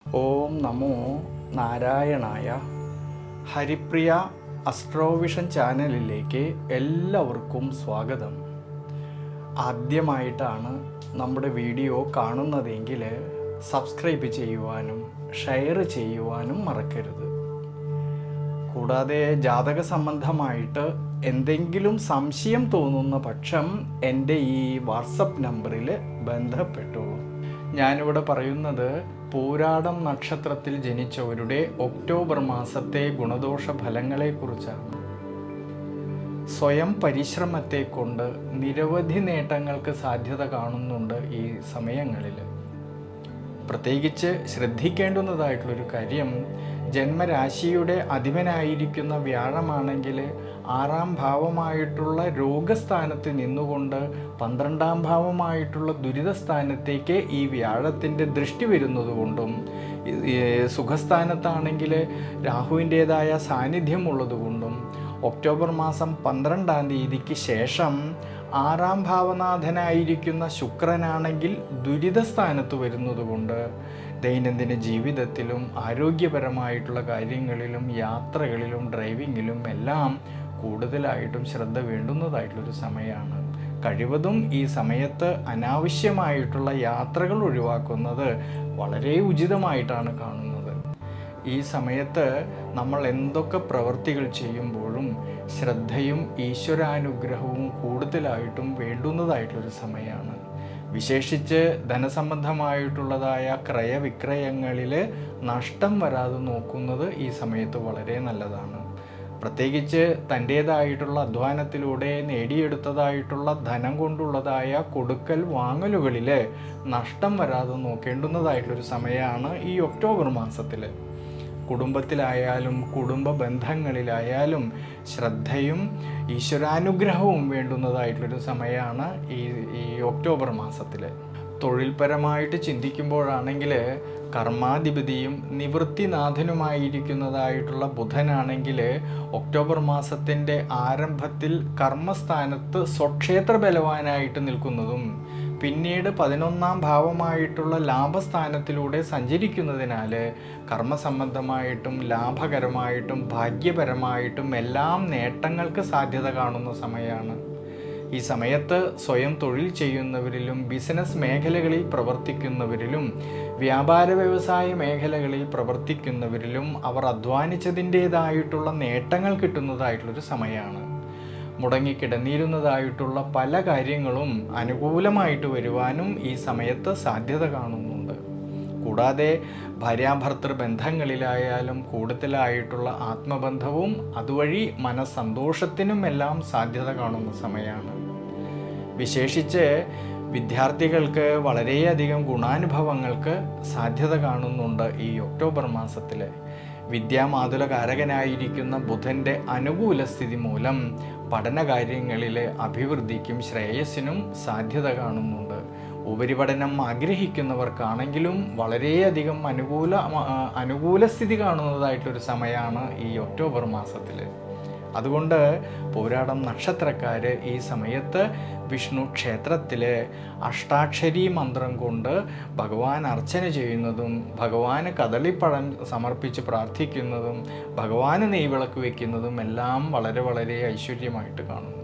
ഓം നമോ നാരായണായ. ഹരിപ്രിയ അസ്ട്രോവിഷൻ ചാനലിലേക്ക് എല്ലാവർക്കും സ്വാഗതം. ആദ്യമായിട്ടാണ് നമ്മുടെ വീഡിയോ കാണുന്നതെങ്കിൽ സബ്സ്ക്രൈബ് ചെയ്യുവാനും ഷെയർ ചെയ്യുവാനും മറക്കരുത്. കൂടാതെ ജാതക സംബന്ധമായിട്ട് എന്തെങ്കിലും സംശയം തോന്നുന്ന പക്ഷം എൻ്റെ ഈ വാട്സപ്പ് നമ്പറിൽ ബന്ധപ്പെട്ടോളൂ. ഞാനിവിടെ പറയുന്നത് പൂരാടം നക്ഷത്രത്തിൽ ജനിച്ചവരുടെ ഒക്ടോബർ മാസത്തെ ഗുണദോഷ ഫലങ്ങളെക്കുറിച്ചാണ്. സ്വയം പരിശ്രമത്തെ കൊണ്ട് നിരവധി നേട്ടങ്ങൾക്ക് സാധ്യത കാണുന്നുണ്ട് ഈ സമയങ്ങളിൽ. പ്രത്യേകിച്ച് ശ്രദ്ധിക്കേണ്ടുന്നതായിട്ടുള്ളൊരു കാര്യം, ജന്മരാശിയുടെ അധിപനായിരിക്കുന്ന വ്യാഴമാണെങ്കിൽ 6-ാം ഭാവമായിട്ടുള്ള രോഗസ്ഥാനത്ത് നിന്നുകൊണ്ട് 12-ാം ഭാവമായിട്ടുള്ള ദുരിതസ്ഥാനത്തേക്ക് ഈ വ്യാഴത്തിൻ്റെ ദൃഷ്ടി വരുന്നതുകൊണ്ടും, സുഖസ്ഥാനത്താണെങ്കിൽ രാഹുവിൻ്റേതായ സാന്നിധ്യമുള്ളതുകൊണ്ടും ഒക്ടോബർ മാസം 12-ാം തീയതിക്ക് ശേഷം 6-ാം ഭാവനാഥനായിരിക്കുന്ന ശുക്രനാണെങ്കിൽ ദുരിതസ്ഥാനത്ത് വരുന്നതുകൊണ്ട് ദൈനംദിന ജീവിതത്തിലും ആരോഗ്യപരമായിട്ടുള്ള കാര്യങ്ങളിലും യാത്രകളിലും ഡ്രൈവിങ്ങിലും എല്ലാം കൂടുതലായിട്ടും ശ്രദ്ധ വേണ്ടുന്നതായിട്ടുള്ളൊരു സമയമാണ്. കഴിവതും ഈ സമയത്ത് അനാവശ്യമായിട്ടുള്ള യാത്രകൾ ഒഴിവാക്കുന്നത് വളരെ ഉചിതമായിട്ടാണ് കാണുന്നത്. ഈ സമയത്ത് നമ്മൾ എന്തൊക്കെ പ്രവൃത്തികൾ ചെയ്യുമ്പോഴും ശ്രദ്ധയും ഈശ്വരാനുഗ്രഹവും കൂടുതലായിട്ടും വേണ്ടുന്നതായിട്ടുള്ളൊരു സമയമാണ്. വിശേഷിച്ച് ധനസംബന്ധമായിട്ടുള്ളതായ ക്രയവിക്രയങ്ങളിൽ നഷ്ടം വരാതെ നോക്കുന്നത് ഈ സമയത്ത് വളരെ നല്ലതാണ്. പ്രത്യേകിച്ച് തൻ്റേതായിട്ടുള്ള അധ്വാനത്തിലൂടെ നേടിയെടുത്തതായിട്ടുള്ള ധനം കൊണ്ടുള്ളതായ കൊടുക്കൽ വാങ്ങലുകളിൽ നഷ്ടം വരാതെ നോക്കേണ്ടുന്നതായിട്ടുള്ളൊരു സമയമാണ് ഈ ഒക്ടോബർ മാസത്തിൽ. കുടുംബത്തിലായാലും കുടുംബ ബന്ധങ്ങളിലായാലും ശ്രദ്ധയും ഈശ്വരാനുഗ്രഹവും വേണ്ടുന്നതായിട്ടുള്ളൊരു സമയമാണ് ഈ ഒക്ടോബർ മാസത്തിൽ. തൊഴിൽപരമായിട്ട് ചിന്തിക്കുമ്പോഴാണെങ്കിൽ കർമാധിപതിയും നിവൃത്തിനാഥനുമായിരിക്കുന്നതായിട്ടുള്ള ബുധനാണെങ്കിൽ ഒക്ടോബർ മാസത്തിൻ്റെ ആരംഭത്തിൽ കർമ്മസ്ഥാനത്ത് സ്വക്ഷേത്ര ബലവാനായിട്ട് നിൽക്കുന്നതും പിന്നീട് 11-ാം ഭാവമായിട്ടുള്ള ലാഭസ്ഥാനത്തിലൂടെ സഞ്ചരിക്കുന്നതിനാൽ കർമ്മസംബന്ധമായിട്ടും ലാഭകരമായിട്ടും ഭാഗ്യപരമായിട്ടും എല്ലാം നേട്ടങ്ങൾക്ക് സാധ്യത കാണുന്ന സമയമാണ്. ഈ സമയത്ത് സ്വയം തൊഴിൽ ചെയ്യുന്നവരിലും ബിസിനസ് മേഖലകളിൽ പ്രവർത്തിക്കുന്നവരിലും വ്യാപാര വ്യവസായ മേഖലകളിൽ പ്രവർത്തിക്കുന്നവരിലും അവർ അധ്വാനിച്ചതിൻ്റേതായിട്ടുള്ള നേട്ടങ്ങൾ കിട്ടുന്നതായിട്ടുള്ളൊരു സമയമാണ്. മുടങ്ങിക്കിടന്നിരുന്നതായിട്ടുള്ള പല കാര്യങ്ങളും അനുകൂലമായിട്ട് വരുവാനും ഈ സമയത്ത് സാധ്യത കാണുന്നുണ്ട്. കൂടാതെ ഭാര്യാഭർത്തൃ ബന്ധങ്ങളിലായാലും കൂടുതലായിട്ടുള്ള ആത്മബന്ധവും അതുവഴി മനസ്സന്തോഷത്തിനും എല്ലാം സാധ്യത കാണുന്ന സമയമാണ്. വിശേഷിച്ച് വിദ്യാർത്ഥികൾക്ക് വളരെയധികം ഗുണാനുഭവങ്ങൾക്ക് സാധ്യത കാണുന്നുണ്ട് ഈ ഒക്ടോബർ മാസത്തിൽ. വിദ്യാമാതുലകാരകനായിരിക്കുന്ന ബുധൻ്റെ അനുകൂല സ്ഥിതി മൂലം പഠനകാര്യങ്ങളിലെ അഭിവൃദ്ധിക്കും ശ്രേയസ്സിനും സാധ്യത കാണുന്നുണ്ട്. ഉപരിപഠനം ആഗ്രഹിക്കുന്നവർക്കാണെങ്കിലും വളരെയധികം അനുകൂല സ്ഥിതി കാണുന്നതായിട്ടൊരു സമയമാണ് ഈ ഒക്ടോബർ മാസത്തിൽ. അതുകൊണ്ട് പൂരാടം നക്ഷത്രക്കാർ ഈ സമയത്ത് വിഷ്ണു ക്ഷേത്രത്തിൽ അഷ്ടാക്ഷരി മന്ത്രം കൊണ്ട് ഭഗവാൻ അർച്ചന ചെയ്യുന്നതും ഭഗവാന് കദളിപ്പഴം സമർപ്പിച്ച് പ്രാർത്ഥിക്കുന്നതും ഭഗവാന് നെയ്വിളക്ക് വയ്ക്കുന്നതും എല്ലാം വളരെ വളരെ ഐശ്വര്യമായിട്ട് കാണുന്നു.